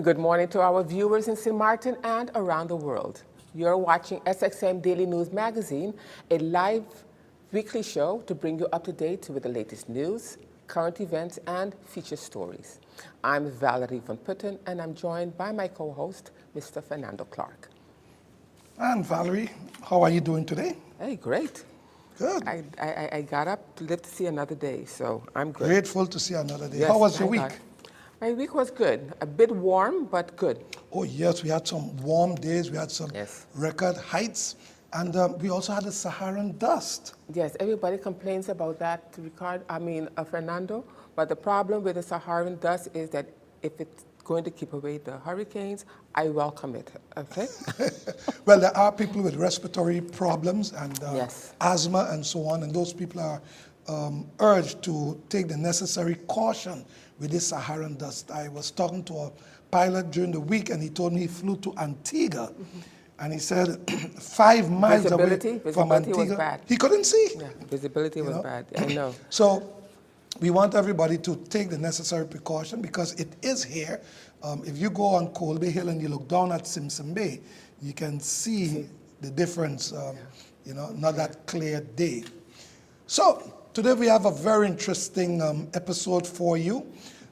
Good morning to our viewers in Cinematon and around the world. You're watching SXM Daily News Magazine, a live weekly show to bring you up to date with the latest news, current events, and feature stories. I'm Valerie Van Putten, and I'm joined by my co-host, Mr. Fernando Clark. And Valerie, how are you doing today? Hey, great. Good. I got up to live to see another day, so I'm good. Grateful to see another day. Yes, How was your week? God. My week was good. A bit warm, but good. Oh yes, we had some warm days. We had some record heights. And we also had the Saharan dust. Yes, everybody complains about that, Fernando. But the problem with the Saharan dust is that if it's going to keep away the hurricanes, I welcome it, okay? Well, there are people with respiratory problems and asthma and so on, and those people are urged to take the necessary caution with this Saharan dust. I was talking to a pilot during the week, and he told me he flew to Antigua, and he said 5 miles away from Antigua, was bad. He couldn't see. Yeah, visibility was bad, I know. So we want everybody to take the necessary precaution because it is here. If you go on Colby Hill and you look down at Simpson Bay, you can see the difference, not that clear day. So today we have a very interesting episode for you.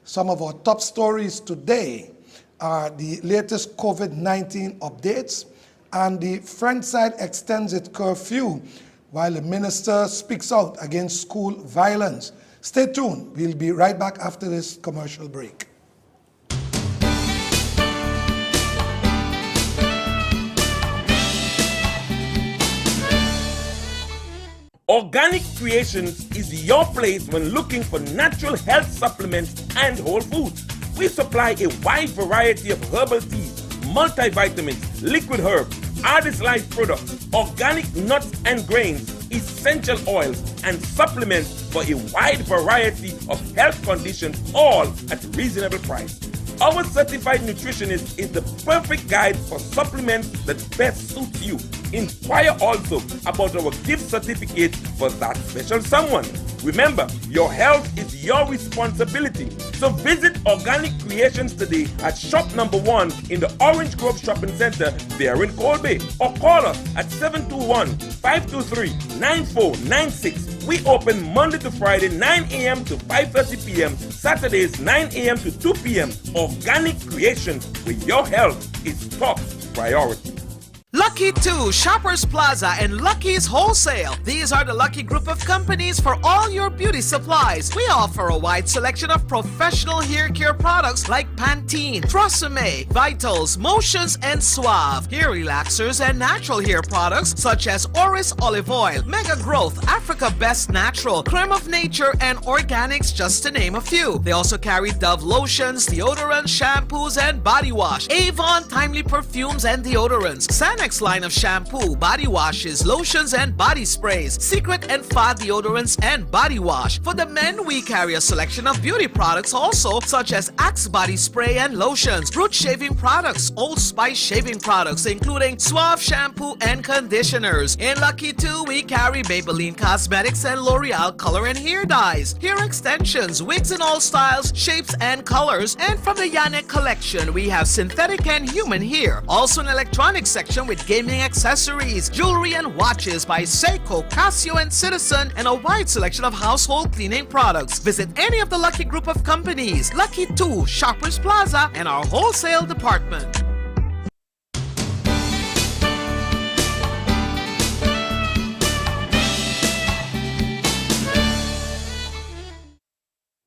Some of our top stories today are the latest COVID-19 updates, and the French side extends its curfew while the minister speaks out against school violence. Stay tuned. We'll be right back after this commercial break. Organic Creations is your place when looking for natural health supplements and whole foods. We supply a wide variety of herbal teas, multivitamins, liquid herbs, artist life products, organic nuts and grains, essential oils, and supplements for a wide variety of health conditions, all at a reasonable price. Our certified nutritionist is the perfect guide for supplements that best suits you. Inquire also about our gift certificate for that special someone. Remember, your health is your responsibility. So visit Organic Creations today at shop number 1 in the Orange Grove Shopping Center there in Colby, or call us at 721-523-9496. We open Monday to Friday 9 a.m. to 5:30 p.m., Saturdays 9 a.m. to 2 p.m. Organic Creations, where your health is top priority. Lucky 2, Shoppers Plaza, and Lucky's Wholesale. These are the lucky group of companies for all your beauty supplies. We offer a wide selection of professional hair care products like Pantene, Tresemme, Vitals, Motions, and Suave. Hair relaxers and natural hair products such as Oris Olive Oil, Mega Growth, Africa Best Natural, Creme of Nature, and Organics, just to name a few. They also carry Dove lotions, deodorants, shampoos, and body wash, Avon Timely perfumes and deodorants, Sanex line of shampoo, body washes, lotions, and body sprays, Secret and Fa deodorants and body wash. For the men, we carry a selection of beauty products also, such as Axe body spray and lotions, Root shaving products, Old Spice shaving products, including Suave shampoo and conditioners. In Lucky 2, we carry Maybelline Cosmetics and L'Oreal color and hair dyes, hair extensions, wigs in all styles, shapes, and colors. And from the Yannick collection, we have synthetic and human hair. Also an electronics section with gaming accessories, jewelry, and watches by Seiko, Casio, and Citizen, and a wide selection of household cleaning products. Visit any of the Lucky group of companies, Lucky 2, Shoppers Plaza, and our wholesale department.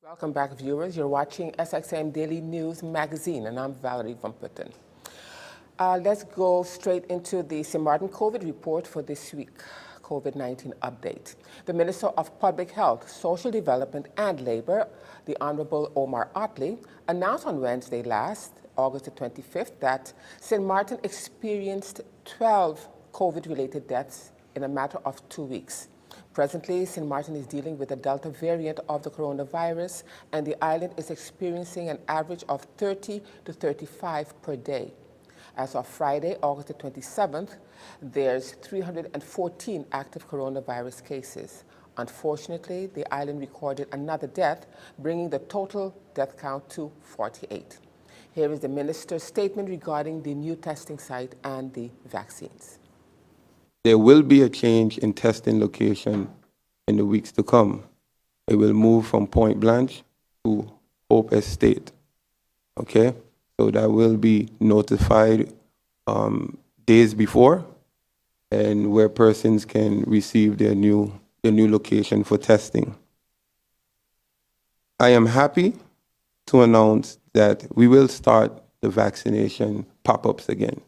Welcome back, viewers. You're watching SXM Daily News Magazine, and I'm Valerie Van Putten. Let's go straight into the Cinematon COVID report for this week, COVID-19 update. The Minister of Public Health, Social Development and Labor, the Honorable Omar Artley, announced on Wednesday last, August the 25th, that Cinematon experienced 12 COVID-related deaths in a matter of 2 weeks. Presently, Cinematon is dealing with the Delta variant of the coronavirus, and the island is experiencing an average of 30 to 35 per day. As of Friday, August the 27th, there's 314 active coronavirus cases. Unfortunately, the island recorded another death, bringing the total death count to 48. Here is the minister's statement regarding the new testing site and the vaccines. There will be a change in testing location in the weeks to come. It will move from Point Blanche to Hope Estate. Okay? So that will be notified days before, and where persons can receive their new location for testing. I am happy to announce that we will start the vaccination pop-ups again.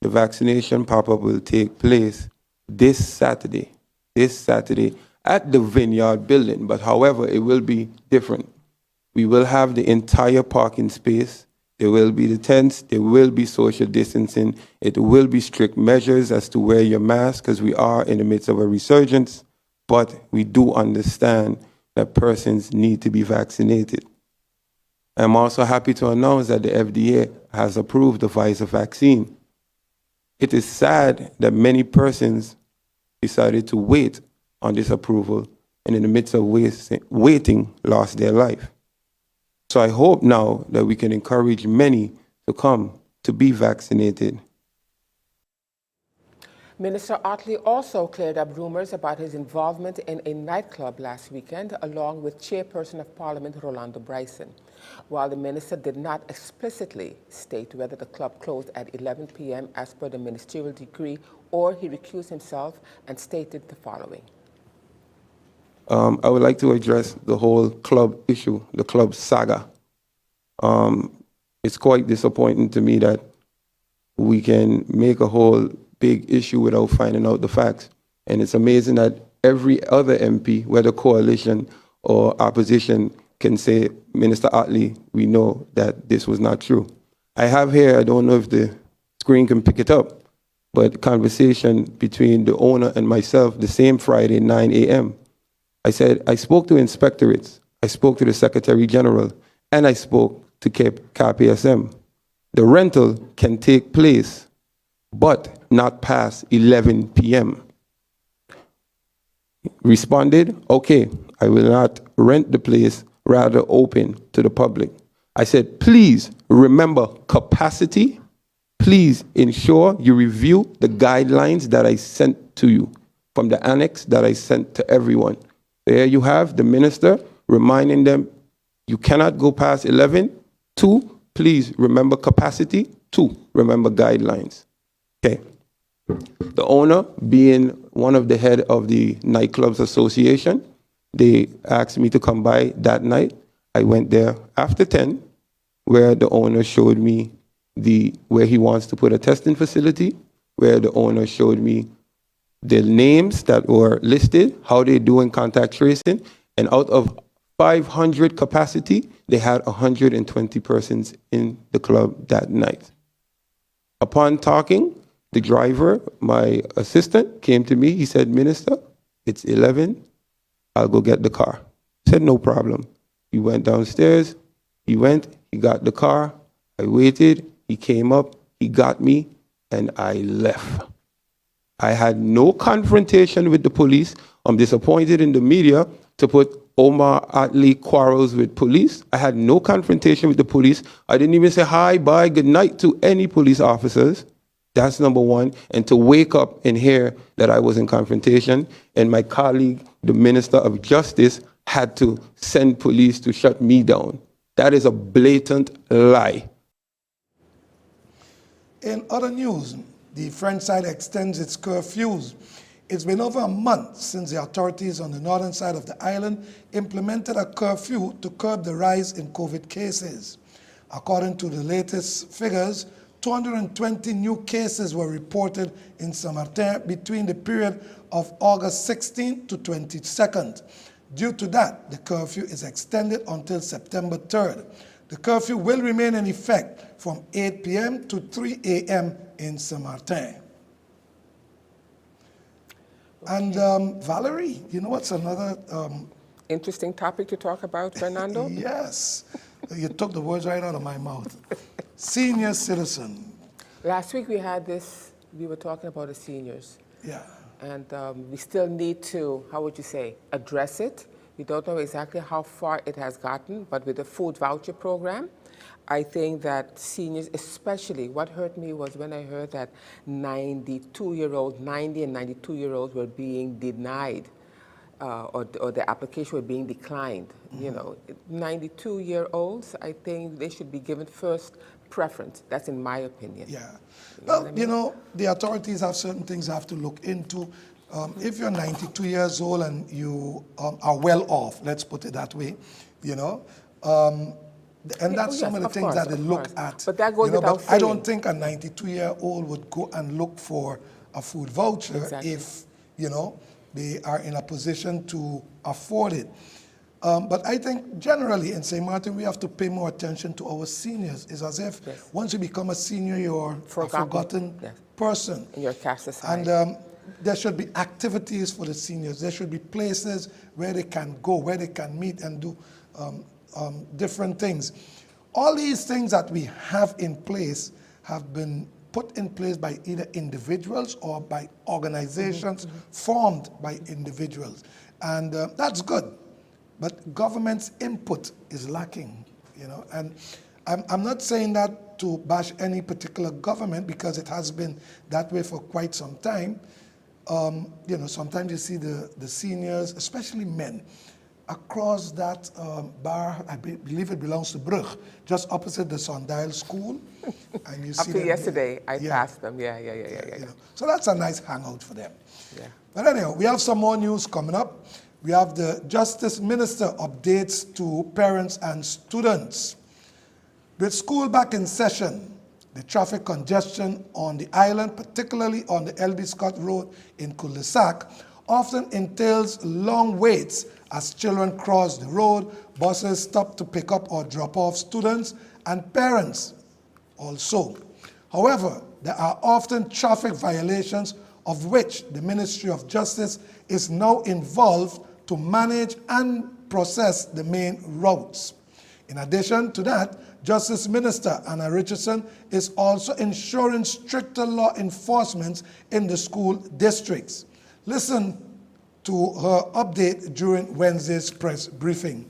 The vaccination pop-up will take place this Saturday at the Vineyard building, but however, it will be different. We will have the entire parking space. There will be the tents. There will be social distancing. It will be strict measures as to wear your mask, because we are in the midst of a resurgence, but we do understand that persons need to be vaccinated. I'm also happy to announce that the FDA has approved the Pfizer vaccine. It is sad that many persons decided to wait on this approval, and in the midst of waiting, lost their life. So I hope now that we can encourage many to come to be vaccinated. Minister Artley also cleared up rumors about his involvement in a nightclub last weekend, along with Chairperson of Parliament Rolando Bryson. While the minister did not explicitly state whether the club closed at 11 p.m. as per the ministerial decree, or he recused himself and stated the following. I would like to address the whole club issue, the club saga. It's quite disappointing to me that we can make a whole big issue without finding out the facts. And it's amazing that every other MP, whether coalition or opposition, can say, Minister Artley, we know that this was not true. I have here, I don't know if the screen can pick it up, but conversation between the owner and myself the same Friday, 9 a.m. I said, I spoke to inspectorates, I spoke to the Secretary General, and I spoke to KPSM. The rental can take place, but not past 11 p.m. Responded, okay, I will not rent the place, rather open to the public. I said, please remember capacity. Please ensure you review the guidelines that I sent to you from the annex that I sent to everyone. There you have the minister reminding them, you cannot go past 11. 2, please remember capacity. 2, remember guidelines. Okay. The owner, being one of the head of the Nightclubs Association, they asked me to come by that night. I went there after 10, where the owner showed me where he wants to put a testing facility, where the owner showed me the names that were listed, how they do in contact tracing, and out of 500 capacity, they had 120 persons in the club that night. Upon talking, the driver, my assistant, came to me. He said, Minister, it's 11. I'll go get the car. I said, no problem. He went downstairs. He got the car. I waited. He came up. He got me, and I left. I had no confrontation with the police. I'm disappointed in the media to put Omar Artley quarrels with police. I had no confrontation with the police. I didn't even say hi, bye, good night to any police officers. That's number one. And to wake up and hear that I was in confrontation, and my colleague, the Minister of Justice, had to send police to shut me down. That is a blatant lie. In other news, the French side extends its curfews. It's been over a month since the authorities on the northern side of the island implemented a curfew to curb the rise in COVID cases. According to the latest figures, 220 new cases were reported in Cinematon between the period of August 16th to 22nd. Due to that, the curfew is extended until September 3rd. The curfew will remain in effect from 8 p.m. to 3 a.m. in Cinematon. And Valerie, you know what's another Interesting topic to talk about, Fernando? Yes, you took the words right out of my mouth. Senior citizen. Last week we had this, we were talking about the seniors. Yeah. And we still need to, how would you say, address it. We don't know exactly how far it has gotten, but with the food voucher program, I think that seniors, especially, what hurt me was when I heard that 92-year-olds, 90 and 92-year-olds were being denied, or the application were being declined. You know, 92-year-olds, I think they should be given first preference. That's in my opinion. Yeah. You know Well, what I mean? you know, the authorities have certain things they have to look into. If you're 92 years old and you are well off, let's put it that way, you know, and that's some of the things that they look at. But that goes you know, without but I don't saying. think a 92-year-old would go and look for a food voucher Exactly. if, you know, they are in a position to afford it. But I think generally in St. Martin, we have to pay more attention to our seniors. It's as if Yes. once you become a senior, you're a forgotten Yes. person. In your caste society. And there should be activities for the seniors. There should be places where they can go, where they can meet and do different things. All these things that we have in place have been put in place by either individuals or by organizations formed by individuals. And that's good. But government's input is lacking, you know. And I'm not saying that to bash any particular government, because it has been that way for quite some time. You know, sometimes you see the seniors, especially men, across that bar, I believe it belongs to Brugge, just opposite the Sundial School. And you see Up to them, yesterday, I yeah. passed them. Yeah. You know. So that's a nice hangout for them. Yeah. But anyhow, we have some more news coming up. We have the Justice Minister updates to parents and students. With school back in session, the traffic congestion on the island, particularly on the LB Scott Road in Cul-de-Sac, often entails long waits as children cross the road, buses stop to pick up or drop off students, and parents also. However, there are often traffic violations of which the Ministry of Justice is now involved to manage and process the main routes. In addition to that, Justice Minister Anna Richardson is also ensuring stricter law enforcement in the school districts. Listen to her update during Wednesday's press briefing.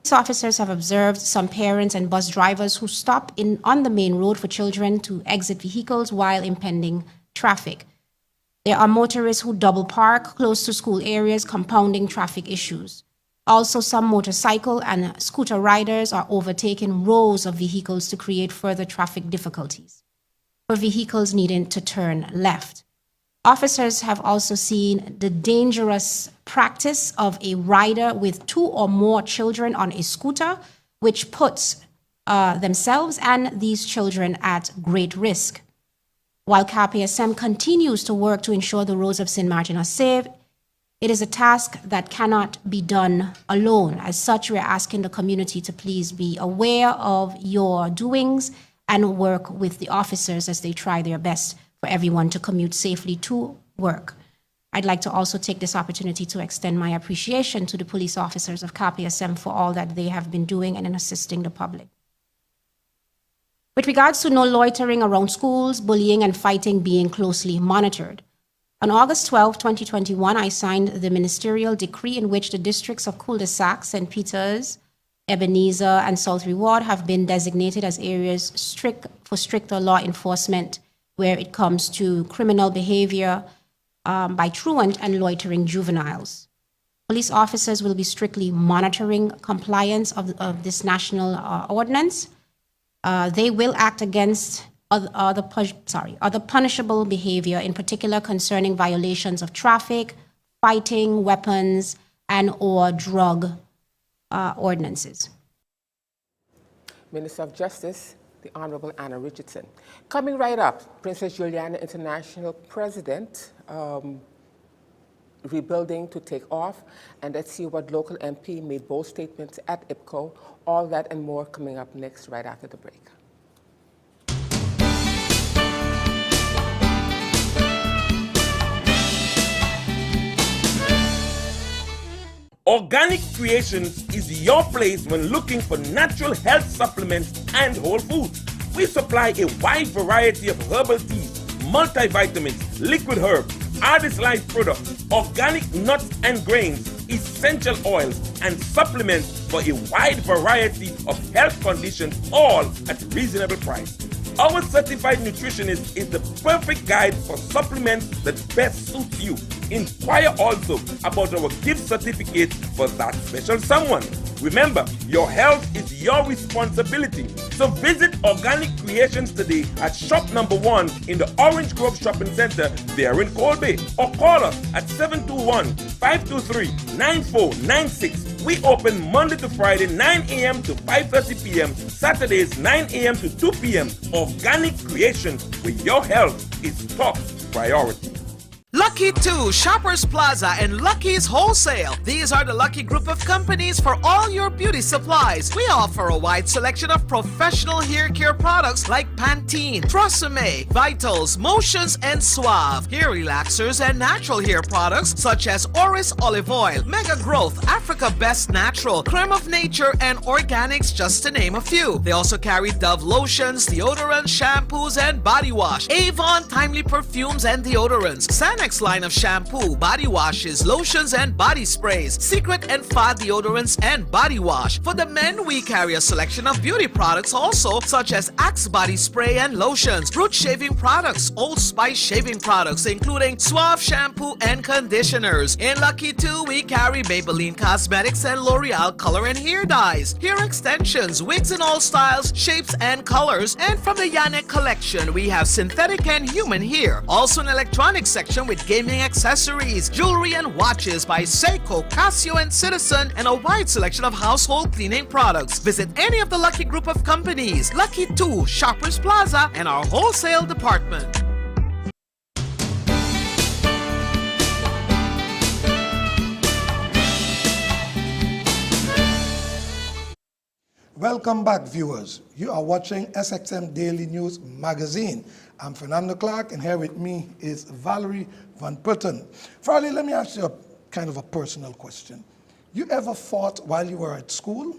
Police officers have observed some parents and bus drivers who stop on the main road for children to exit vehicles while impending traffic. There are motorists who double park close to school areas, compounding traffic issues. Also, some motorcycle and scooter riders are overtaking rows of vehicles to create further traffic difficulties for vehicles needing to turn left. Officers have also seen the dangerous practice of a rider with 2 or more children on a scooter, which puts themselves and these children at great risk. While KPSM continues to work to ensure the roads of St. Martin are safe, it is a task that cannot be done alone. As such, we're asking the community to please be aware of your doings and work with the officers as they try their best for everyone to commute safely to work. I'd like to also take this opportunity to extend my appreciation to the police officers of KPSM for all that they have been doing and in assisting the public. With regards to no loitering around schools, bullying and fighting being closely monitored. On August 12, 2021, I signed the ministerial decree in which the districts of Cul-de-Sac, St. Peters, Ebenezer, and South Reward have been designated as areas for stricter law enforcement where it comes to criminal behavior by truant and loitering juveniles. Police officers will be strictly monitoring compliance of this national ordinance. They will act against other punishable behavior, in particular concerning violations of traffic, fighting, weapons, and or drug ordinances. Minister of Justice, the Honorable Anna Richardson. Coming right up, Princess Juliana International President, rebuilding to take off, and let's see what local MP made bold statements at IPCO. All that and more coming up next, right after the break. Organic Creations is your place when looking for natural health supplements and whole foods. We supply a wide variety of herbal teas, multivitamins, liquid herbs, artist life products, organic nuts and grains, essential oils, and supplements for a wide variety of health conditions, all at reasonable price. Our certified nutritionist is the perfect guide for supplements that best suit you. Inquire also about our gift certificate for that special someone. Remember, your health is your responsibility. So visit Organic Creations today at shop number 1 in the Orange Grove Shopping Center there in Colby, or call us at 721-523-9496. We open Monday to Friday 9 a.m. to 5:30 p.m., Saturdays 9 a.m. to 2 p.m. Organic Creations, where your health is top priority. Lucky 2, Shoppers Plaza, and Lucky's Wholesale. These are the lucky group of companies for all your beauty supplies. We offer a wide selection of professional hair care products like Pantene, Tresemme, Vitals, Motions, and Suave. Hair relaxers and natural hair products such as Oris Olive Oil, Mega Growth, Africa Best Natural, Creme of Nature, and Organics, just to name a few. They also carry Dove lotions, deodorants, shampoos, and body wash, Avon Timely perfumes and deodorants, Next line of shampoo, body washes, lotions, and body sprays, Secret and Fa deodorants and body wash. For the men, we carry a selection of beauty products also, such as Axe body spray and lotions, Root shaving products, Old Spice shaving products, including Suave shampoo and conditioners. In Lucky 2, we carry Maybelline Cosmetics and L'Oreal color and hair dyes, hair extensions, wigs in all styles, shapes, and colors. And from the Yanek collection, we have synthetic and human hair. Also an electronics section with gaming accessories, jewelry, and watches by Seiko, Casio, and Citizen, and a wide selection of household cleaning products. Visit any of the Lucky group of companies, Lucky 2, Shoppers Plaza, and our wholesale department. Welcome back, viewers. You are watching SXM Daily News Magazine. I'm Fernando Clark, and here with me is Valerie Van Putten. Valerie, let me ask you a kind of a personal question. You ever fought while you were at school?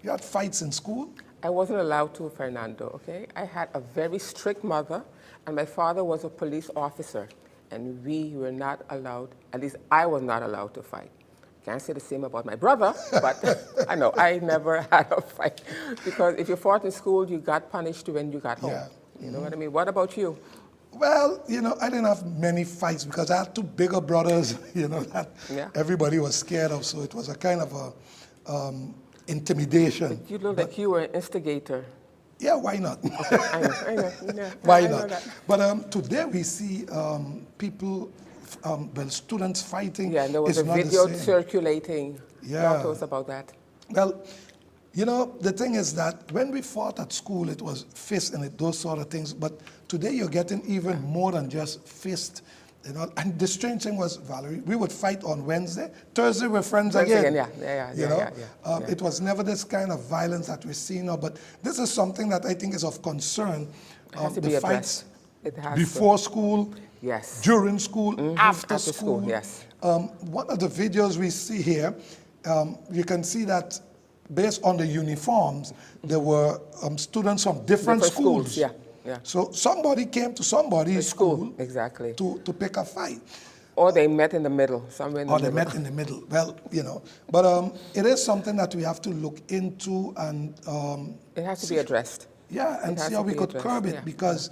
You had fights in school? I wasn't allowed to, Fernando, okay? I had a very strict mother, and my father was a police officer, and we were not allowed, at least I was not allowed to fight. Can't say the same about my brother, but I know I never had a fight, because if you fought in school, you got punished when you got home. Yeah. You know what I mean? What about you? Well, you know, I didn't have many fights because I had two bigger brothers, you know, that everybody was scared of, so it was a kind of a intimidation. But you look like you were an instigator. Yeah, why not? Okay, I know. Yeah, why I know not? that. But today we see people, well, students fighting. Yeah, and there was is a not the video same. circulating. Yeah. Talk to us about that. Well, you know, the thing is that when we fought at school, it was fist and those sort of things. But today you're getting even more than just fist. You know, and the strange thing was, Valerie, we would fight on Wednesday. Thursday we're friends again. It was never this kind of violence that we see now. But this is something that I think is of concern. It has to the be fights addressed. before school, yes, during school, after school. Yes. One of the videos we see here, you can see that based on the uniforms, there were students from different schools. Yeah. So somebody came to somebody's school exactly to pick a fight. Or they met in the middle, somewhere in the middle. Or they met in the middle. Well, you know, but it is something that we have to look into and... it has to be addressed. Yeah, and see how we could curb it, because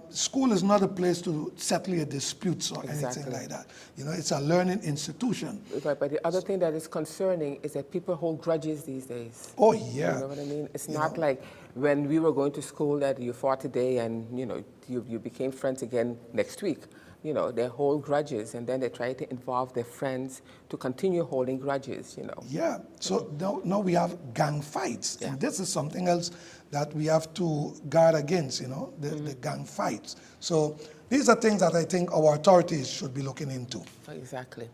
school is not a place to settle your disputes or anything like that. You know, it's a learning institution. Right, but the other thing that is concerning is that people hold grudges these days. Oh, yeah. You know what I mean? It's not like when we were going to school that you fought today and, you know, you became friends again next week. You know, they hold grudges, and then they try to involve their friends to continue holding grudges, you know. Yeah, so now we have gang fights, and this is something else that we have to guard against, you know, the gang fights. So these are things that I think our authorities should be looking into. Exactly.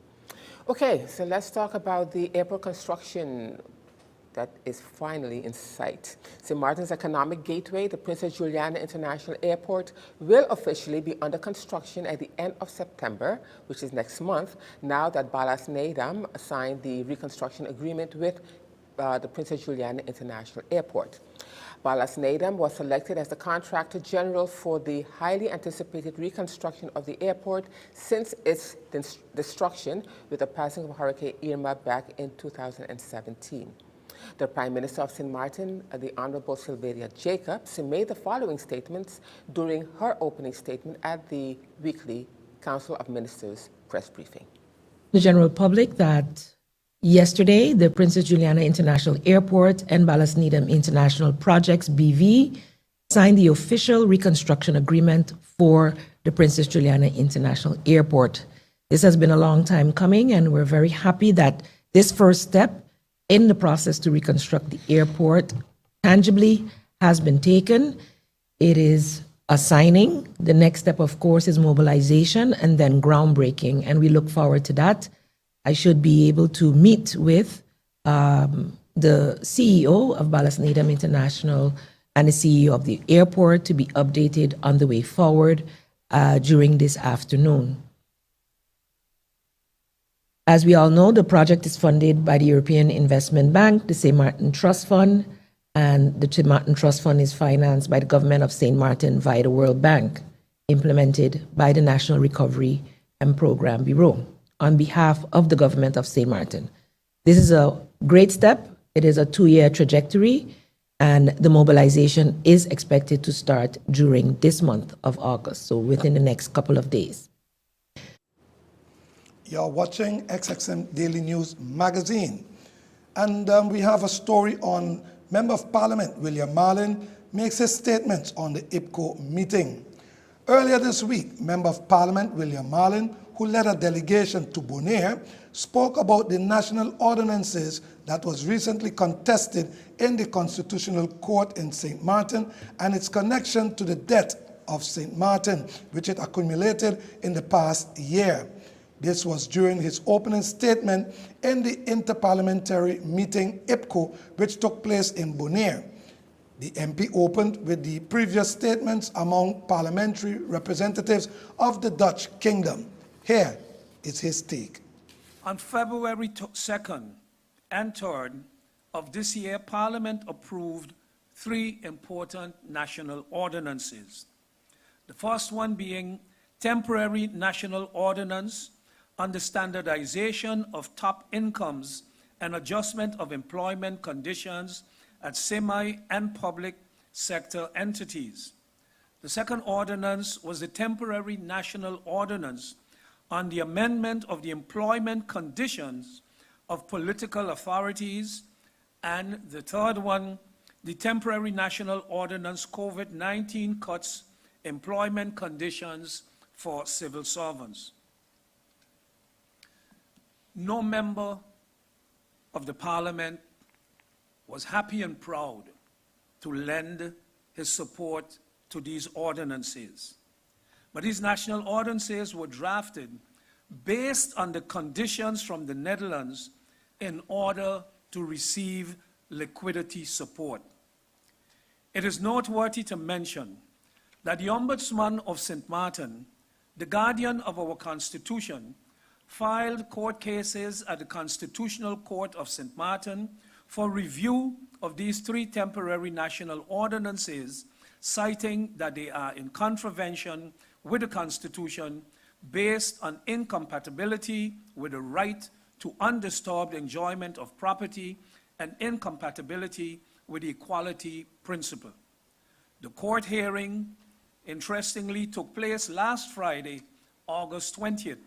Okay, so let's talk about the airport construction that is finally in sight. St. Martin's Economic Gateway, the Princess Juliana International Airport, will officially be under construction at the end of September, which is next month, now that Balas Nedam signed the reconstruction agreement with the Princess Juliana International Airport. Ballas Nadam was selected as the contractor general for the highly anticipated reconstruction of the airport since its destruction with the passing of Hurricane Irma back in 2017. The Prime Minister of St. Martin, the Honorable Sylvia Jacobs, made the following statements during her opening statement at the weekly Council of Ministers press briefing. The general public that yesterday, the Princess Juliana International Airport and Ballas Needham International Projects BV signed the official reconstruction agreement for the Princess Juliana International Airport. This has been a long time coming, and we're very happy that this first step in the process to reconstruct the airport tangibly has been taken. It is a signing. The next step, of course, is mobilization and then groundbreaking, and we look forward to that. I should be able to meet with the CEO of Ballas Needham International and the CEO of the airport to be updated on the way forward during this afternoon. As we all know, the project is funded by the European Investment Bank, the St. Martin Trust Fund, and the St. Martin Trust Fund is financed by the government of St. Martin via the World Bank, implemented by the National Recovery and Program Bureau on behalf of the government of St. Martin. This is a great step. It is a 2-year trajectory, and the mobilization is expected to start during this month of August, so within the next couple of days. You're watching SXM Daily News Magazine. And we have a story on Member of Parliament William Marlin makes his statements on the IPCO meeting. Earlier this week, Member of Parliament William Marlin, who led a delegation to Bonaire, spoke about the national ordinances that was recently contested in the Constitutional Court in St. Martin and its connection to the debt of St. Martin, which it accumulated in the past year. This was during his opening statement in the interparliamentary meeting IPCO, which took place in Bonaire. The MP opened with the previous statements among parliamentary representatives of the Dutch Kingdom. Here is his take. On February 2nd and 3rd of this year, Parliament approved 3 important national ordinances. The first one being temporary national ordinance on the standardization of top incomes and adjustment of employment conditions at semi and public sector entities. The second ordinance was the temporary national ordinance on the amendment of the employment conditions of political authorities, and the third one, the temporary national ordinance COVID-19 cuts employment conditions for civil servants. No member of the Parliament was happy and proud to lend his support to these ordinances. But these national ordinances were drafted based on the conditions from the Netherlands in order to receive liquidity support. It is noteworthy to mention that the Ombudsman of St. Martin, the guardian of our Constitution, filed court cases at the Constitutional Court of St. Martin for review of these 3 temporary national ordinances, citing that they are in contravention with the Constitution based on incompatibility with the right to undisturbed enjoyment of property and incompatibility with the equality principle. The court hearing, interestingly, took place last Friday, August 20th,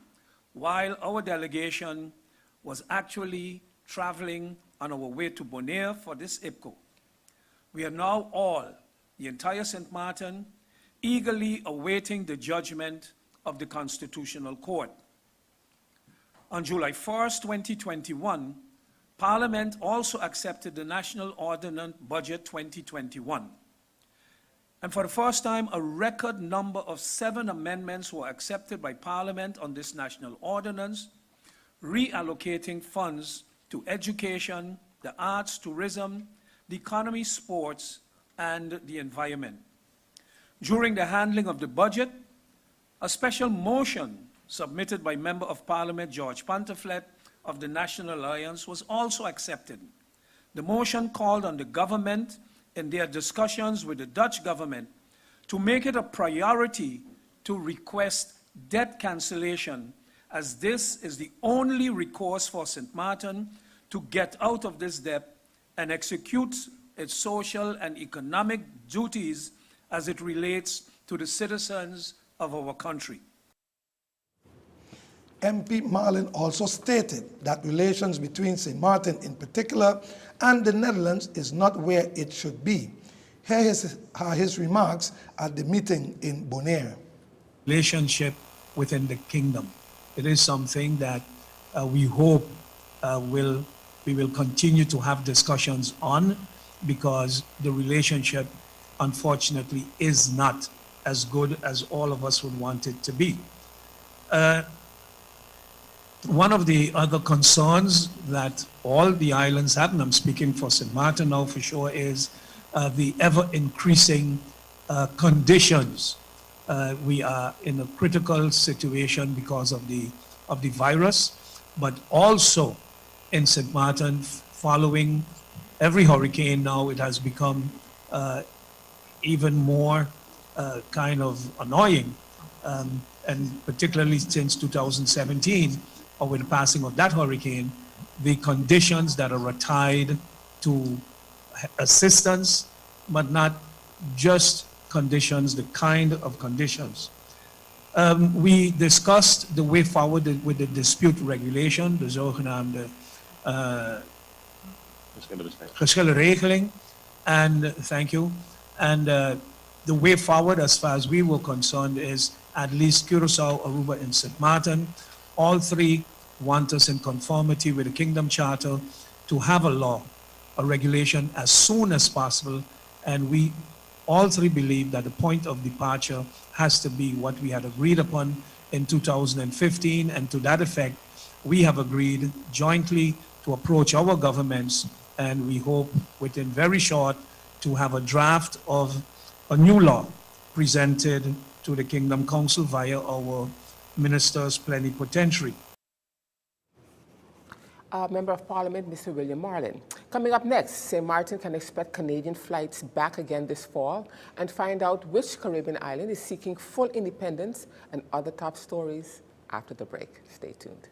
while our delegation was actually traveling on our way to Bonaire for this IPCO. We are now all, the entire St. Martin, eagerly awaiting the judgment of the Constitutional Court. On July 1st, 2021, Parliament also accepted the National Ordinance Budget 2021. And for the first time, a record number of 7 amendments were accepted by Parliament on this national ordinance, reallocating funds to education, the arts, tourism, the economy, sports, and the environment. During the handling of the budget, a special motion submitted by Member of Parliament George Pantaflet of the National Alliance was also accepted, The motion called on the government in their discussions with the Dutch government to make it a priority to request debt cancellation, as this is the only recourse for St. Martin to get out of this debt and execute its social and economic duties as it relates to the citizens of our country. MP Marlin also stated that relations between St. Martin in particular and the Netherlands is not where it should be. Here are his remarks at the meeting in Bonaire. Relationship within the kingdom. It is something that we hope we will continue to have discussions on, because the relationship, unfortunately, is not as good as all of us would want it to be. One of the other concerns that all the islands have, and I'm speaking for St. Martin now for sure, is the ever-increasing conditions. We are in a critical situation because of the virus, but also in St. Martin, following every hurricane now, it has become even more kind of annoying, and particularly since 2017, or with the passing of that hurricane, the conditions that are tied to assistance, but not just conditions, the kind of conditions. We discussed the way forward with the dispute regulation, de zogenaamde geschillenregeling, and thank you. And the way forward, as far as we were concerned, is at least Curaçao, Aruba, and St. Martin. All three want us in conformity with the Kingdom Charter to have a law, a regulation as soon as possible, and we all three believe that the point of departure has to be what we had agreed upon in 2015, and to that effect, we have agreed jointly to approach our governments, and we hope within very short to have a draft of a new law presented to the Kingdom Council via our ministers plenipotentiary. Member of Parliament, Mr. William Marlin. Coming up next, St. Martin can expect Canadian flights back again this fall, and find out which Caribbean island is seeking full independence, and other top stories after the break. Stay tuned.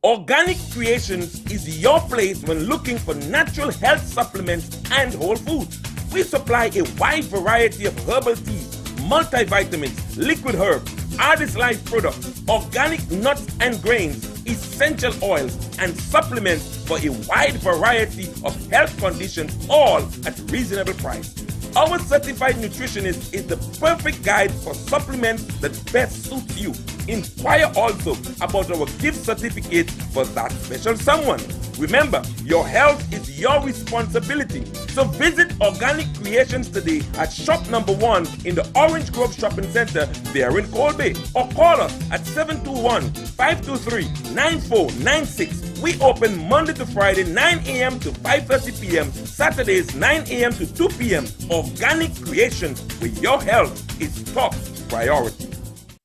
Organic Creations is your place when looking for natural health supplements and whole foods. We supply a wide variety of herbal teas, multivitamins, liquid herbs, artist life products, organic nuts and grains, essential oils, and supplements for a wide variety of health conditions, all at reasonable price. Our certified nutritionist is the perfect guide for supplements that best suits you. Inquire also about our gift certificate for that special someone. Remember, your health is your responsibility. So visit Organic Creations today at shop number 1 in the Orange Grove Shopping Center there in Colby, or call us at 721-523-9496. We open Monday to Friday 9 a.m. to 5:30 p.m., Saturdays 9 a.m. to 2 p.m. Organic Creations, where your health is top priority.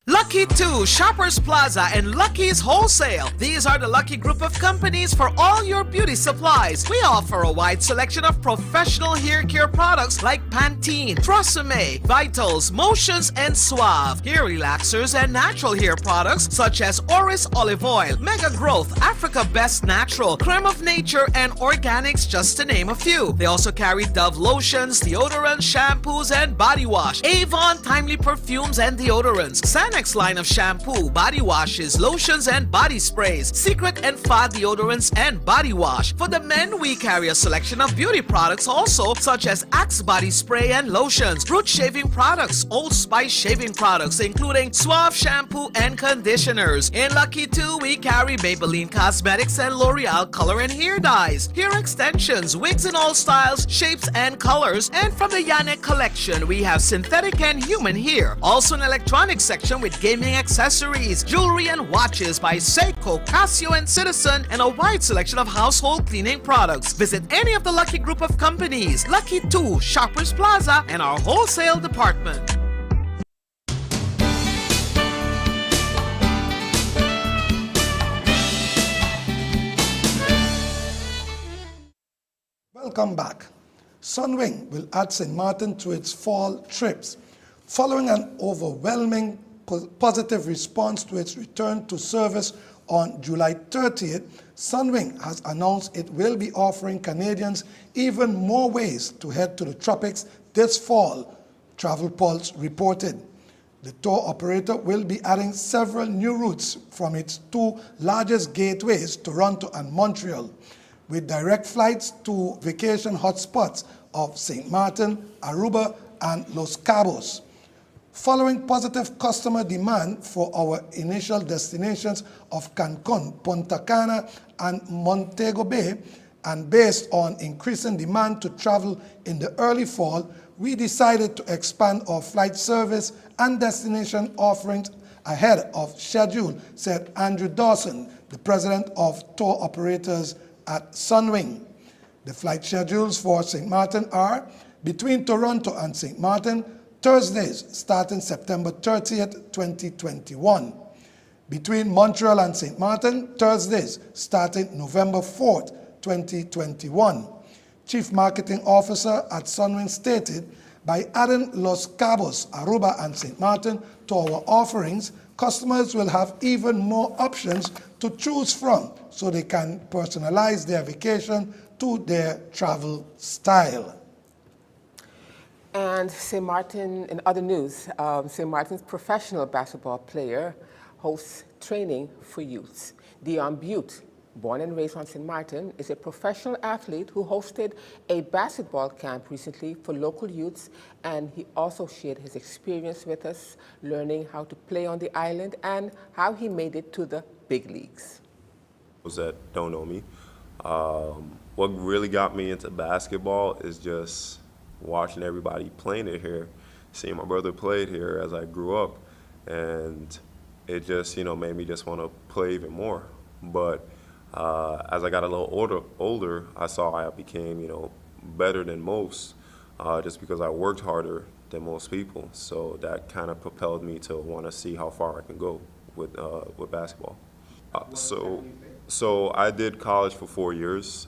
Lucky 2, Shoppers Plaza, and Lucky's Wholesale. These are the lucky group of companies for all your beauty supplies. We offer a wide selection of professional hair care products like Pantene, Tresemme, Vitals, Motions, and Suave. Hair relaxers and natural hair products such as Oris Olive Oil, Mega Growth, Africa Best Natural, Creme of Nature, and Organics, just to name a few. They also carry Dove lotions, deodorants, shampoos, and body wash, Avon Timely perfumes and deodorants, Next line of shampoo, body washes, lotions, and body sprays, Secret and Fa deodorants and body wash. For the men, we carry a selection of beauty products also, such as Axe body spray and lotions, Root shaving products, Old Spice shaving products, including Suave shampoo and conditioners. In Lucky 2, we carry Maybelline Cosmetics and L'Oreal color and hair dyes, hair extensions, wigs in all styles, shapes, and colors. And from the Yannick collection, we have synthetic and human hair. Also an electronics section with gaming accessories, jewelry, and watches by Seiko, Casio, and Citizen, and a wide selection of household cleaning products. Visit any of the Lucky group of companies, Lucky 2, Shoppers Plaza, and our wholesale department. Welcome back. Sunwing will add St. Martin to its fall trips. Following an overwhelming positive response to its return to service on July 30th, Sunwing has announced it will be offering Canadians even more ways to head to the tropics this fall, Travel Pulse reported. The tour operator will be adding several new routes from its two largest gateways, Toronto and Montreal, with direct flights to vacation hotspots of St. Martin, Aruba, and Los Cabos. Following positive customer demand for our initial destinations of Cancun, Punta Cana, and Montego Bay, and based on increasing demand to travel in the early fall, we decided to expand our flight service and destination offerings ahead of schedule, said Andrew Dawson, the president of tour operators at Sunwing. The flight schedules for St. Martin are between Toronto and St. Martin, Thursdays starting September 30th, 2021. Between Montreal and St. Martin, Thursdays starting November 4th, 2021. Chief Marketing Officer at Sunwing stated, by adding Los Cabos, Aruba, and St. Martin to our offerings, customers will have even more options to choose from so they can personalize their vacation to their travel style. And St. Martin, in other news, St. Martin's professional basketball player hosts training for youths. Dion Butte, born and raised on St. Martin, is a professional athlete who hosted a basketball camp recently for local youths, and he also shared his experience with us, learning how to play on the island and how he made it to the big leagues. Those that don't know me, what really got me into basketball is just watching everybody playing it here, seeing my brother played here as I grew up, and it just, made me just want to play even more. But as I got a little older, I saw I became, better than most, just because I worked harder than most people. So that kind of propelled me to want to see how far I can go with basketball. So I did college for 4 years.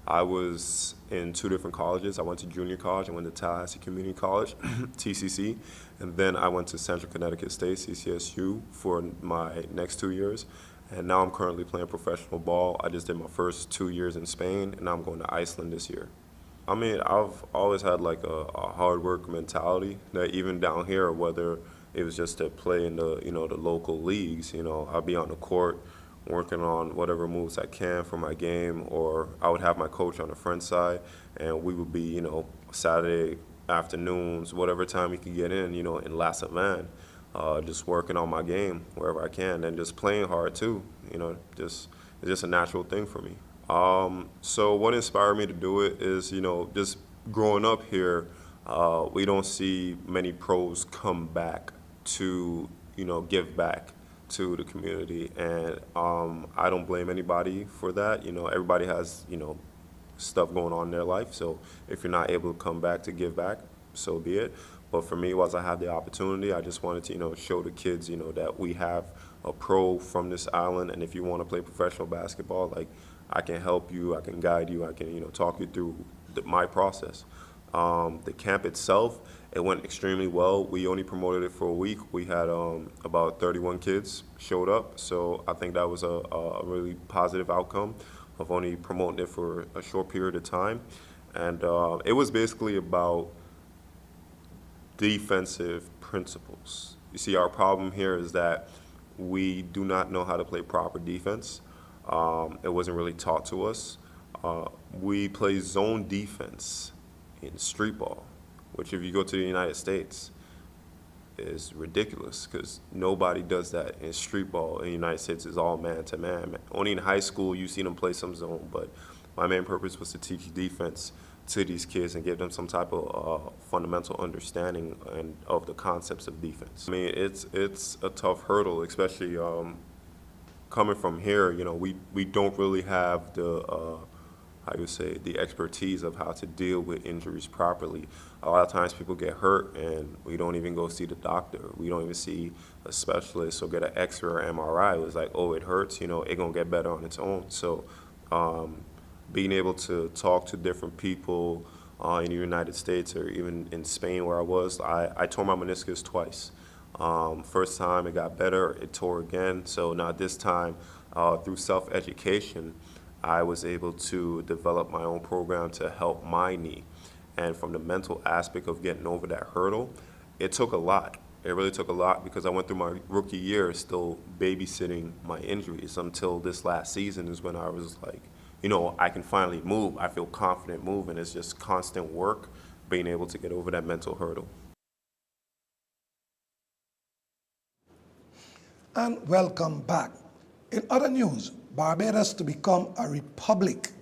I was in 2 different colleges. I went to junior college. I went to Tallahassee Community College, TCC, and then I went to Central Connecticut State, CCSU, for my next 2 years. And now I'm currently playing professional ball. I just did my first 2 years in Spain, and now I'm going to Iceland this year. I mean, I've always had like a hard work mentality that even down here, whether it was just to play in the, the local leagues, I'll be on the court working on whatever moves I can for my game, or I would have my coach on the front side, and we would be, Saturday afternoons, whatever time we could get in La Savane, just working on my game wherever I can, and just playing hard too. It's just a natural thing for me. So what inspired me to do it is, just growing up here, we don't see many pros come back to, give back to the community, and I don't blame anybody for that. Everybody has, stuff going on in their life, so if you're not able to come back to give back, so be it. But for me, once I had the opportunity, I just wanted to, show the kids, that we have a pro from this island, and if you want to play professional basketball, like, I can help you, I can guide you, I can, talk you through my process. The camp itself, it went extremely well. We only promoted it for a week. We had about 31 kids showed up, so I think that was a really positive outcome of only promoting it for a short period of time. And it was basically about defensive principles. You see, our problem here is that we do not know how to play proper defense. It wasn't really taught to us. We play zone defense in street ball, which if you go to the United States is ridiculous, because nobody does that in street ball in the United States. It's all man-to-man. Only in high school you see them play some zone, but my main purpose was to teach defense to these kids and give them some type of fundamental understanding of the concepts of defense. I mean, it's a tough hurdle, especially coming from here. We don't really have the the expertise of how to deal with injuries properly. A lot of times people get hurt and we don't even go see the doctor. We don't even see a specialist or get an X-ray or MRI. It was like, oh, it hurts, it gonna get better on its own. So being able to talk to different people in the United States or even in Spain where I was, I tore my meniscus twice. First time it got better, it tore again. So now this time, through self-education, I was able to develop my own program to help my knee. And from the mental aspect of getting over that hurdle, it took a lot. It really took a lot because I went through my rookie year still babysitting my injuries until this last season is when I was like, you know, I can finally move. I feel confident moving. It's just constant work, being able to get over that mental hurdle. And welcome back. In other news, Barbados to become a republic.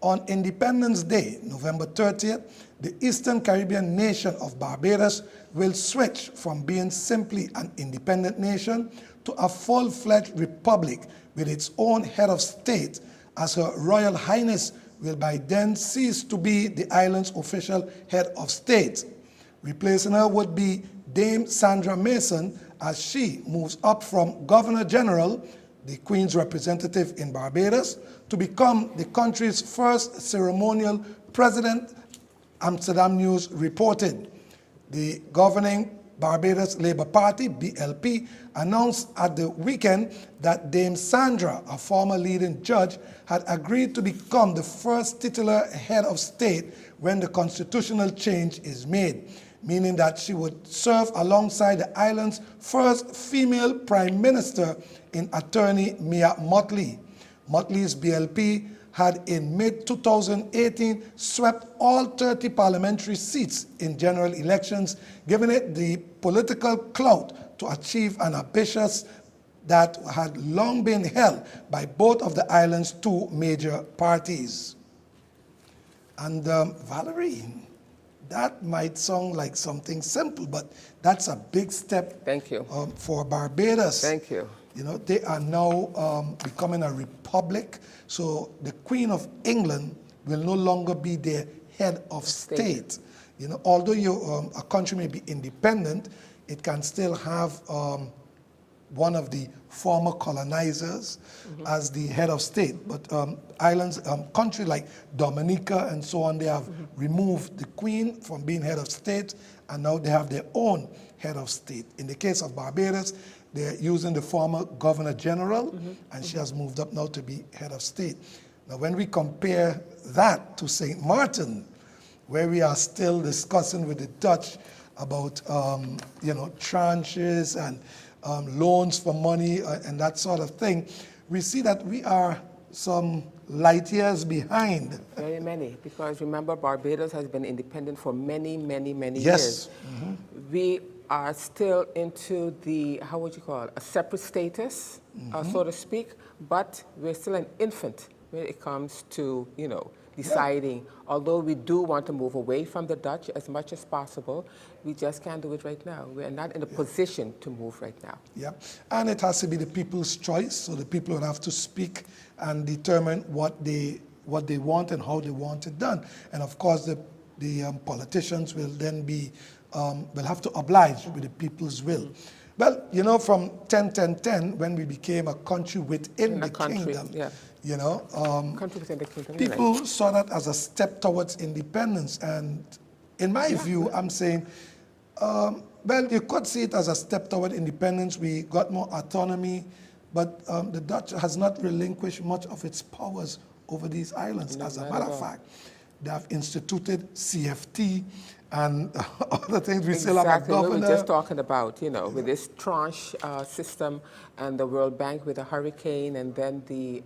On Independence Day, November 30th, the Eastern Caribbean nation of Barbados will switch from being simply an independent nation to a full-fledged republic with its own head of state, as Her Royal Highness will by then cease to be the island's official head of state. Replacing her would be Dame Sandra Mason, as she moves up from Governor General, the Queen's representative in Barbados, to become the country's first ceremonial president, Amsterdam News reported. The governing Barbados Labour Party, BLP, announced at the weekend that Dame Sandra, a former leading judge, had agreed to become the first titular head of state when the constitutional change is made, meaning that she would serve alongside the island's first female prime minister in attorney Mia Mottley. Mottley's BLP had in mid-2018 swept all 30 parliamentary seats in general elections, giving it the political clout to achieve an ambitious that had long been held by both of the island's two major parties. And Valerie, that might sound like something simple, but that's a big step. Thank you. For Barbados. Thank you. You know, they are now becoming a republic, so the Queen of England will no longer be their head of state. You know, although a country may be independent, it can still have one of the former colonizers as the head of state. But islands, countries like Dominica and so on, they have removed the Queen from being head of state, and now they have their own head of state. In the case of Barbados, they're using the former Governor General, and she has moved up now to be head of state. Now, when we compare that to St. Martin, where we are still discussing with the Dutch about, you know, tranches and loans for money and that sort of thing, we see that we are some light years behind. Very many, because remember, Barbados has been independent for many, many, many Yes. years. We are still into the, how would you call it, a separate status, so to speak, but we're still an infant when it comes to, you know, deciding. Although we do want to move away from the Dutch as much as possible, we just can't do it right now. We're not in a position to move right now. Yeah, and it has to be the people's choice, so the people will have to speak and determine what they want and how they want it done. And of course, the politicians will then be will have to oblige with the people's will. Well, you know, from 10-10-10, when we became a country within the kingdom, you know, Country within the kingdom, people saw that as a step towards independence. And in my view, I'm saying, well, you could see it as a step toward independence. We got more autonomy, but the Dutch has not relinquished much of its powers over these islands. As a matter of fact, they have instituted CFT and other things. We still have a governor. We were just talking about, you know, with this tranche system and the World Bank with the hurricane, and then the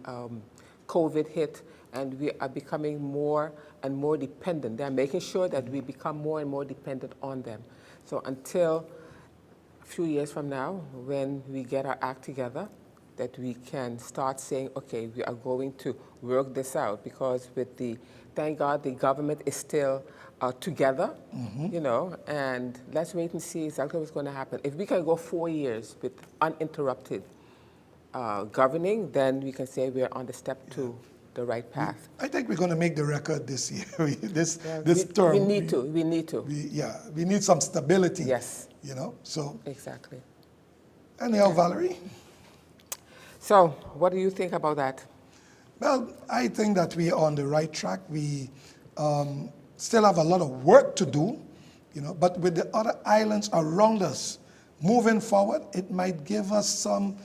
COVID hit, and we are becoming more and more dependent. They're making sure that we become more and more dependent on them. So until a few years from now, when we get our act together, that we can start saying, okay, we are going to work this out, because with the, thank God, the government is still together, you know, and let's wait and see exactly what's going to happen. If we can go 4 years with uninterrupted governing, then we can say we're on the step to the right path. I think we're going to make the record this year, this term. We need to. We need some stability. Yes. You know, so. Exactly. Anyhow, Valerie? So, what do you think about that? Well, I think that we are on the right track. We still have a lot of work to do, but with the other islands around us moving forward, it might give us some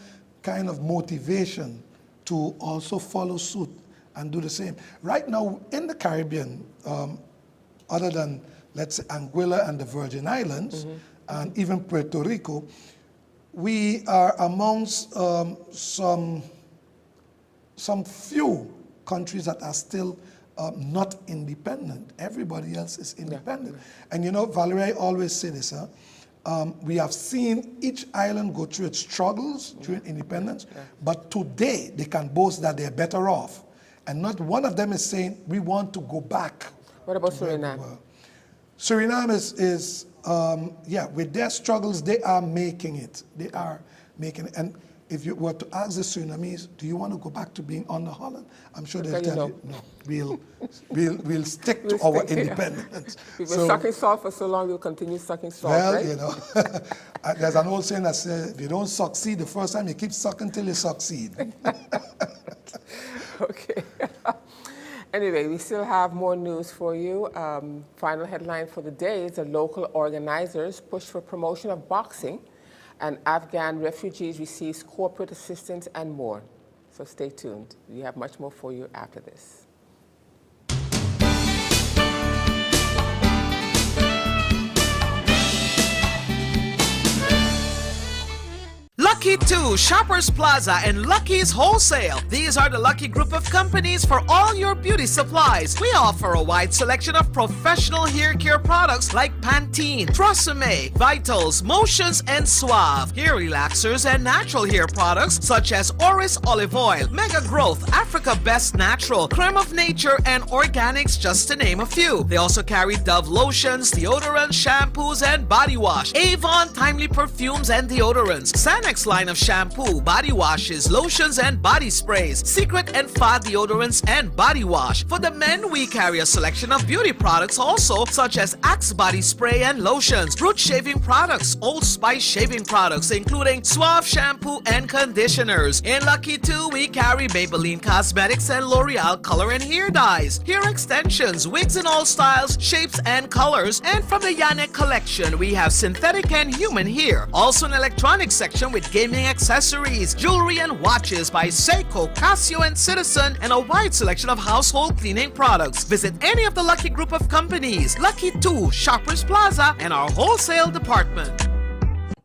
kind of motivation to also follow suit and do the same. Right now in the Caribbean, other than, let's say, Anguilla and the Virgin Islands, and even Puerto Rico, we are amongst some few countries that are still not independent. Everybody else is independent. And Valerie, I always say this, we have seen each island go through its struggles during independence, but today they can boast that they're better off. And not one of them is saying, we want to go back. What about Suriname? Suriname is with their struggles, they are making it. They are making it. And if you were to ask the Surinamese, do you want to go back to being under Holland? I'm sure they'll tell you, no, we'll stick to our independence. We've been sucking salt for so long, we'll continue sucking salt, right? There's an old saying that says, if you don't succeed the first time, you keep sucking till you succeed. Okay. Anyway, we still have more news for you. Final headline for the day is the local organizers push for promotion of boxing, and Afghan refugees receives corporate assistance and more. So stay tuned. We have much more for you after this. Lucky 2, Shoppers Plaza, and Lucky's Wholesale. These are the Lucky group of companies for all your beauty supplies. We offer a wide selection of professional hair care products like Pantene, Tresemme, Vitals, Motions, and Suave. Hair relaxers and natural hair products such as Oris Olive Oil, Mega Growth, Africa Best Natural, Creme of Nature, and Organics, just to name a few. They also carry Dove lotions, deodorants, shampoos, and body wash, Avon Timely perfumes and deodorants, Sanex line of shampoo, body washes, lotions, and body sprays, Secret and Fa deodorants and body wash. For the men, we carry a selection of beauty products also, such as Axe body spray and lotions, Root shaving products, Old Spice shaving products, including Suave shampoo and conditioners. In Lucky 2, we carry Maybelline Cosmetics and L'Oreal color and hair dyes, hair extensions, wigs in all styles, shapes, and colors. And from the Yannick collection, we have synthetic and human hair. Also an electronics section with gaming accessories, jewelry, and watches by Seiko, Casio, and Citizen, and a wide selection of household cleaning products. Visit any of the Lucky group of companies, Lucky 2, Shoppers Plaza, and our wholesale department.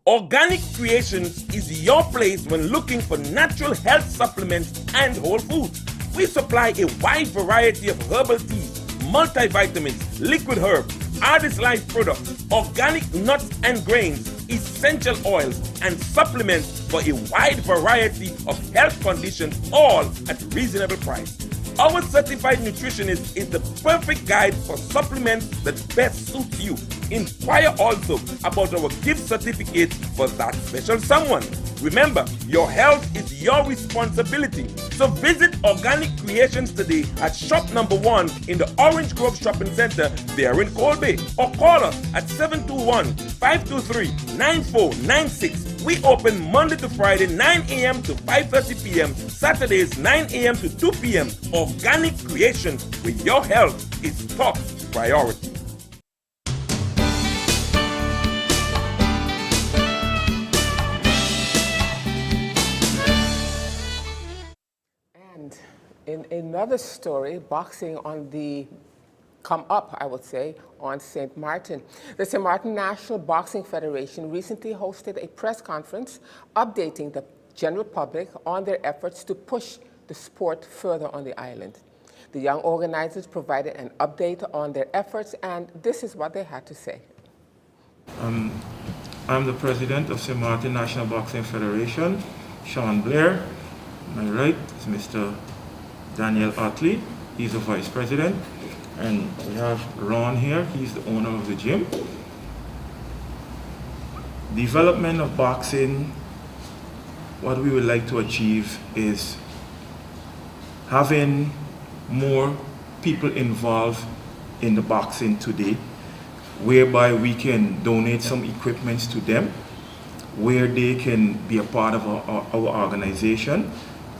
Organic Creations is your place when looking for natural health supplements and whole foods. We supply a wide variety of herbal teas, multivitamins, liquid herbs, Artist Life products, organic nuts and grains, essential oils, and supplements for a wide variety of health conditions, all at reasonable price. Our certified nutritionist is the perfect guide for supplements that best suit you. Inquire also about our gift certificate for that special someone. Remember, your health is your responsibility. So visit Organic Creations today at shop number 1 in the Orange Grove Shopping Center there in Colby, or call us at 721-523-9496. We open Monday to Friday 9 a.m. to 5:30 p.m., Saturdays 9 a.m. to 2 p.m. Organic Creations, where your health is top priority. And in another story, boxing on the come up, I would say, on St. Martin. The St. Martin National Boxing Federation recently hosted a press conference updating the general public on their efforts to push the sport further on the island. The young organizers provided an update on their efforts, and this is what they had to say. I'm the president of St. Martin National Boxing Federation, Sean Blair. My right is Mr. Daniel Artley. He's the vice president. And we have Ron here, he's the owner of the gym. Development of boxing, what we would like to achieve is having more people involved in the boxing today, whereby we can donate some equipments to them, where they can be a part of our organization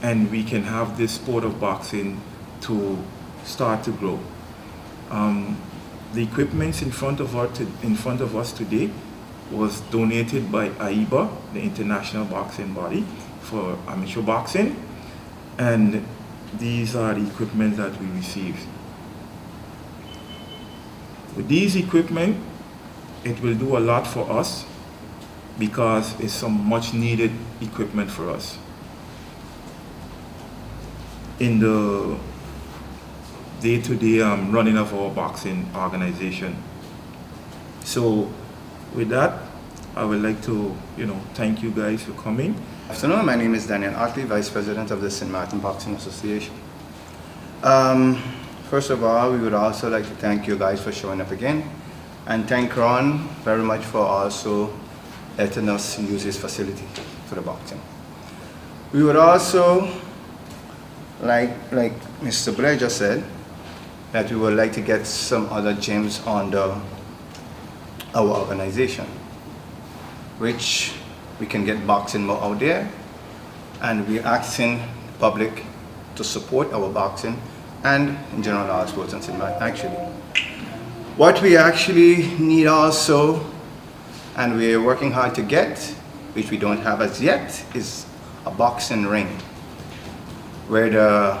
and we can have this sport of boxing to start to grow. The equipment in front of us today was donated by AIBA, the international boxing body for amateur boxing, and these are the equipment that we received. With these equipment, it will do a lot for us because it's some much needed equipment for us. In the day-to-day running of our boxing organization. So with that, I would like to, thank you guys for coming. Good afternoon, my name is Daniel Artley, Vice President of the Cinematon Boxing Association. First of all, we would also like to thank you guys for showing up again, and thank Ron very much for also letting us use his facility for the boxing. We would also, like Mr. Blair just said, that we would like to get some other gyms under our organization, which we can get boxing more out there, and we're asking the public to support our boxing and in general our sports and cinema actually. What we actually need also, and we're working hard to get, which we don't have as yet, is a boxing ring where the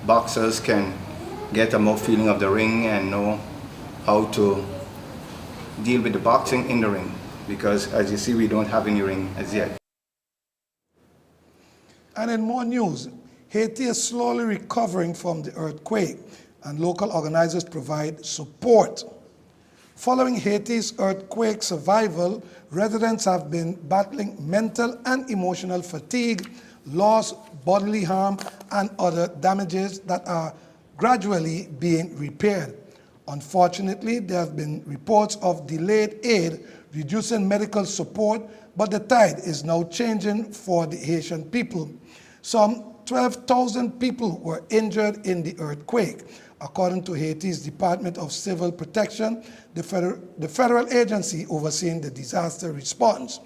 boxers can get a more feeling of the ring and know how to deal with the boxing in the ring, because as you see, we don't have any ring as yet. And in more news, Haiti is slowly recovering from the earthquake, and local organizers provide support. Following Haiti's earthquake survival, residents have been battling mental and emotional fatigue, loss, bodily harm, and other damages that are gradually being repaired. Unfortunately, there have been reports of delayed aid, reducing medical support, but the tide is now changing for the Haitian people. Some 12,000 people were injured in the earthquake. According to Haiti's Department of Civil Protection, the federal agency overseeing the disaster response.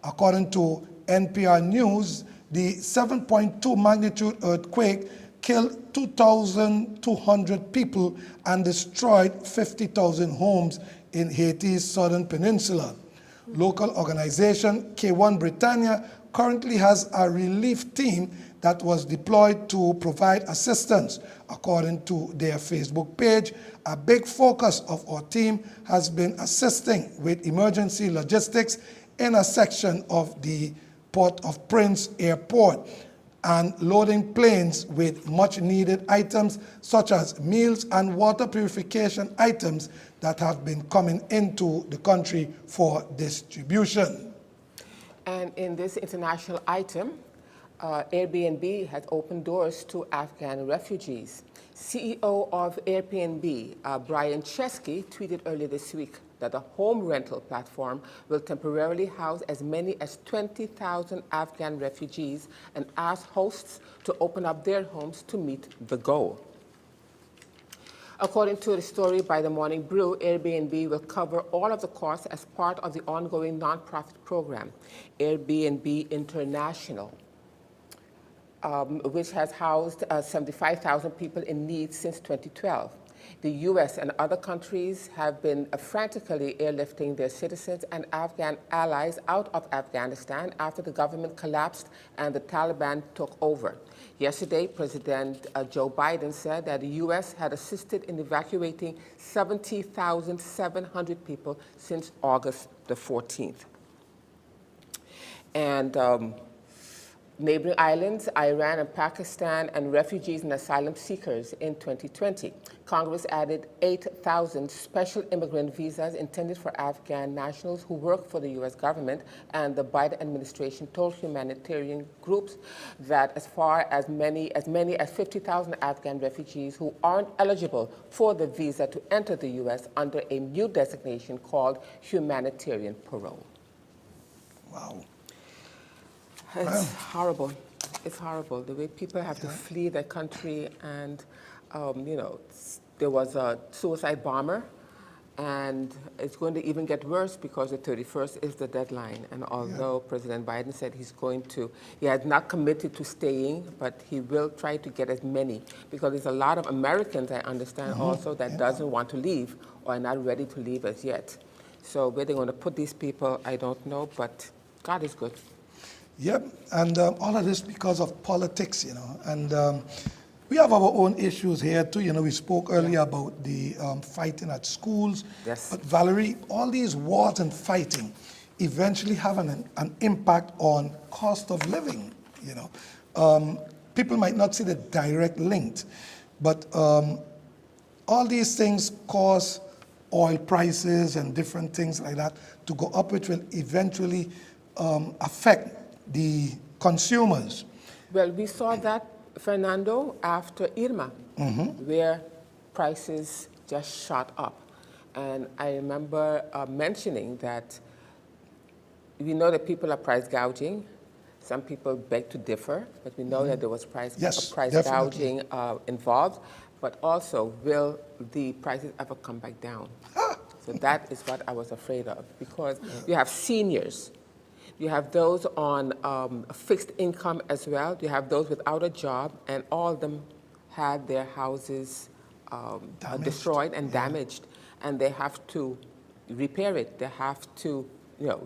According to NPR News, the 7.2 magnitude earthquake killed 2,200 people and destroyed 50,000 homes in Haiti's southern peninsula. Local organization K1 Britannia currently has a relief team that was deployed to provide assistance. According to their Facebook page, a big focus of our team has been assisting with emergency logistics in a section of the Port-au-Prince Airport and loading planes with much needed items such as meals and water purification items that have been coming into the country for distribution. And in this international item, Airbnb has opened doors to Afghan refugees. CEO of Airbnb, Brian Chesky, tweeted earlier this week that the home rental platform will temporarily house as many as 20,000 Afghan refugees and asked hosts to open up their homes to meet the goal. According to the story by The Morning Brew, Airbnb will cover all of the costs as part of the ongoing nonprofit program, Airbnb International, which has housed 75,000 people in need since 2012. The U.S. and other countries have been frantically airlifting their citizens and Afghan allies out of Afghanistan after the government collapsed and the Taliban took over. Yesterday, President Joe Biden said that the U.S. had assisted in evacuating 70,700 people since August the 14th. And neighboring islands, Iran and Pakistan, and refugees and asylum seekers in 2020. Congress added 8,000 special immigrant visas intended for Afghan nationals who work for the U.S. government, and the Biden administration told humanitarian groups that as many as 50,000 Afghan refugees who aren't eligible for the visa to enter the U.S. under a new designation called humanitarian parole. Wow. It's horrible. It's horrible. The way people have to flee their country, and there was a suicide bomber, And it's going to even get worse because the 31st is the deadline. And although President Biden said he has not committed to staying, but he will try to get as many, because there's a lot of Americans, I understand, also that doesn't want to leave or are not ready to leave as yet. So where they're going to put these people, I don't know, but God is good. Yep, and all of this because of politics, and we have our own issues here too. We spoke earlier about the fighting at schools. Yes. But Valerie, all these wars and fighting eventually have an impact on cost of living. People might not see the direct link, but all these things cause oil prices and different things like that to go up, which will eventually affect the consumers. Well, we saw that, Fernando, after Irma, where prices just shot up. And I remember mentioning that we know that people are price gouging. Some people beg to differ, but we know that there was price gouging involved. But also, will the prices ever come back down? So that is what I was afraid of, because you have seniors. You have those on fixed income as well. You have those without a job, and all of them had their houses destroyed and damaged, and they have to repair it. They have to,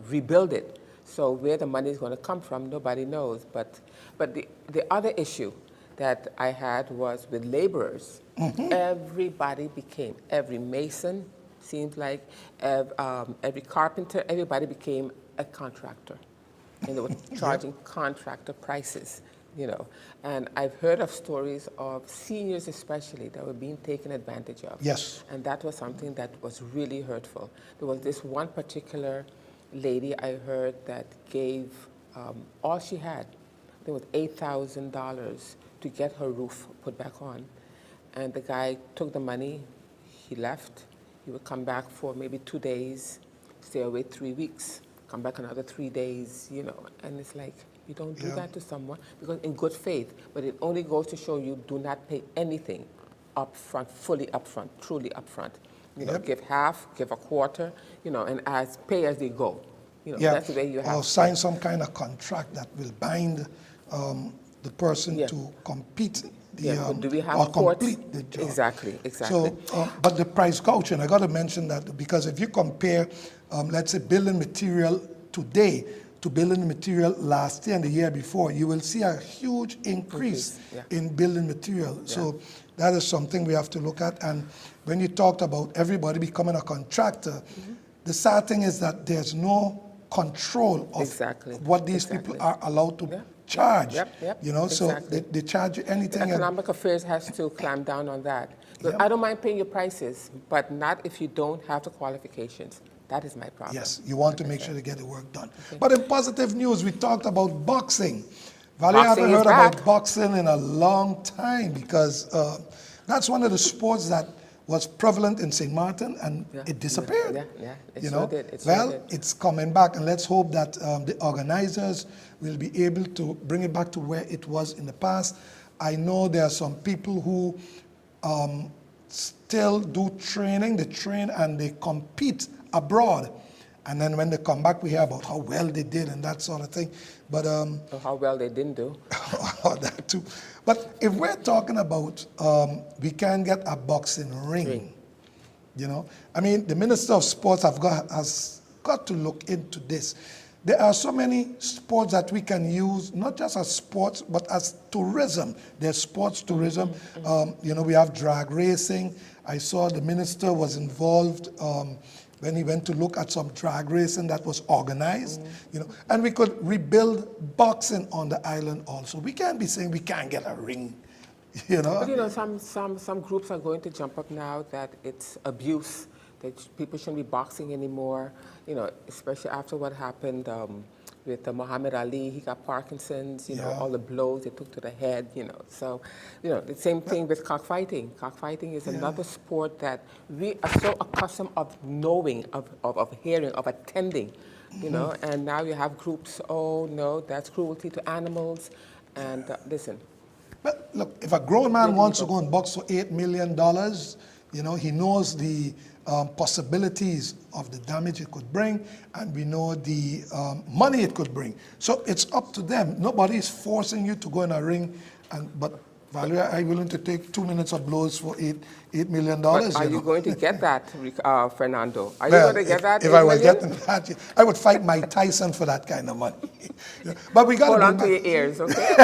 rebuild it. So where the money is going to come from, nobody knows. But the other issue that I had was with laborers. Everybody became, every mason, seems like, every carpenter, everybody became a contractor, and they were charging contractor prices, And I've heard of stories of seniors especially that were being taken advantage of. Yes. And that was something that was really hurtful. There was this one particular lady I heard that gave all she had. There was $8,000 to get her roof put back on. And the guy took the money, he left. He would come back for maybe 2 days, stay away 3 weeks, come back another 3 days, and it's like, you don't do that to someone, because in good faith, but it only goes to show you do not pay anything up front, fully up front, truly up front. Give half, give a quarter, and pay as they go. That's the way you have or sign some kind of contract that will bind the person to compete do we have or courts? complete the job. Exactly. So, but the price gouging, I got to mention that, because if you compare, let's say, building material today to building material last year and the year before, you will see a huge increase in building material. So that is something we have to look at. And when you talked about everybody becoming a contractor, the sad thing is that there's no control of what these people are allowed to charge. So they charge you anything. Economic Affairs has to clamp down on that. But I don't mind paying your prices, but not if you don't have the qualifications. That is my problem. Yes, you want to make sure to get the work done. But in positive news, we talked about boxing. Valerie, I haven't heard about boxing in a long time, because that's one of the sports that was prevalent in St. Martin, and it disappeared. It sure did. It's coming back, and let's hope that the organizers will be able to bring it back to where it was in the past. I know there are some people who still do training. They train and they compete abroad, and then when they come back, we hear about how well they did and that sort of thing. But how well they didn't do. That too. But if we're talking about we can get a boxing ring. I mean, the Minister of Sports has got to look into this. There are so many sports that we can use, not just as sports, but as tourism. There's sports tourism. We have drag racing. I saw the minister was involved when he went to look at some drag racing that was organized, and we could rebuild boxing on the island also. We can't be saying we can't get a ring, But some groups are going to jump up now that it's abuse, that people shouldn't be boxing anymore, especially after what happened with Muhammad Ali. He got Parkinson's, all the blows they took to the head, So, the same thing with cockfighting. Cockfighting is another sport that we are so accustomed of knowing, of hearing, of attending, and now you have groups, oh no, that's cruelty to animals, and listen. But look, if a grown man wants to go and box for $8 million, You know, he knows the possibilities of the damage it could bring, and we know the money it could bring. So it's up to them. Nobody is forcing you to go in a ring, but Valerie, are you willing to take 2 minutes of blows for $8 million? But are you going to get that, Fernando? Are you Well, going to get that? If I was getting that, I would fight Mike Tyson for that kind of money. Yeah. But we got to hold on to your ears, okay?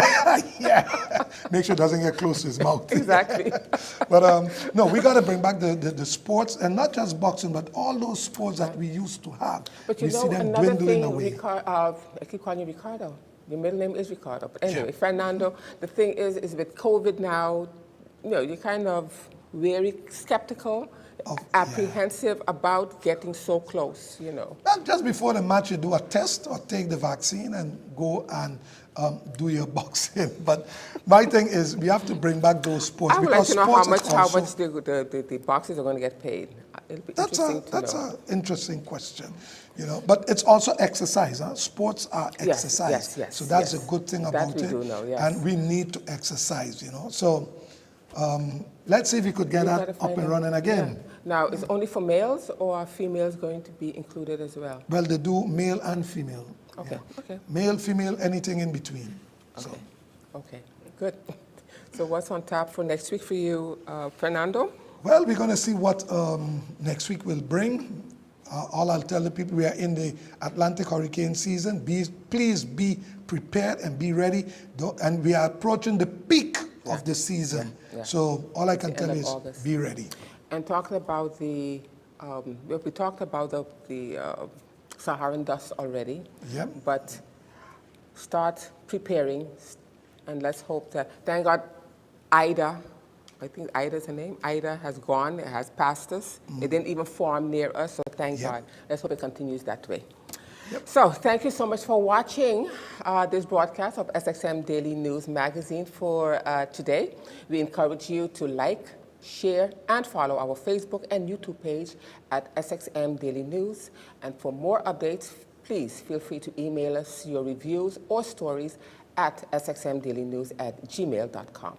Yeah, make sure it doesn't get close to his mouth. Exactly. But no, we got to bring back the sports, and not just boxing, but all those sports that we used to have. But you we know, see them another dwindling thing, away. I keep calling you Ricardo. Your middle name is Ricardo. But anyway, Fernando, the thing is with COVID now, you know, you're kind of very skeptical, apprehensive about getting so close, you know. Well, just before the match, you do a test or take the vaccine and go and do your boxing. But my thing is, we have to bring back those sports. I would like to know how much also, the boxers are going to get paid. It'll be that's an interesting question, you know. But it's also exercise. Huh? Sports are exercise. Yes, so that's a good thing about that we it. do know, yes. And we need to exercise, you know. So let's see if we could get that up and running again. Yeah. Now, is only for males, or are females going to be included as well? Well, they do male and female. Okay, yeah. okay. Male, female, anything in between. Okay, so. Okay, good. So what's on tap for next week for you, Fernando? Well, we're going to see what next week will bring. All I'll tell the people, we are in the Atlantic hurricane season. Please be prepared and be ready. And we are approaching the peak of the season. Yeah. So all I can tell you is August. Be ready. And talking about we talked about the Saharan dust already. Yeah. But start preparing, and let's hope that, thank God, Ida, I think Ida's her name, Ida has gone, it has passed us. It didn't even form near us, so thank God. Let's hope it continues that way. Yep. So thank you so much for watching this broadcast of SXM Daily News Magazine for today. We encourage you to like, share, and follow our Facebook and YouTube page at SXM Daily News. And for more updates, please feel free to email us your reviews or stories at sxmdailynews@gmail.com.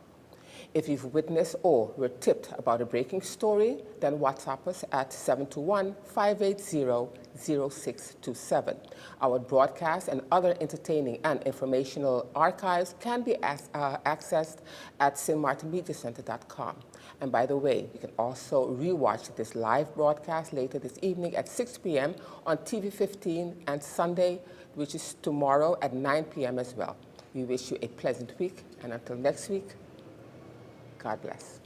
If you've witnessed or were tipped about a breaking story, then WhatsApp us at 721-580-0627. Our broadcast and other entertaining and informational archives can be accessed at cinematonmediacenter.com. And by the way, you can also rewatch this live broadcast later this evening at 6 p.m. on TV 15 and Sunday, which is tomorrow at 9 p.m. as well. We wish you a pleasant week, and until next week, God bless.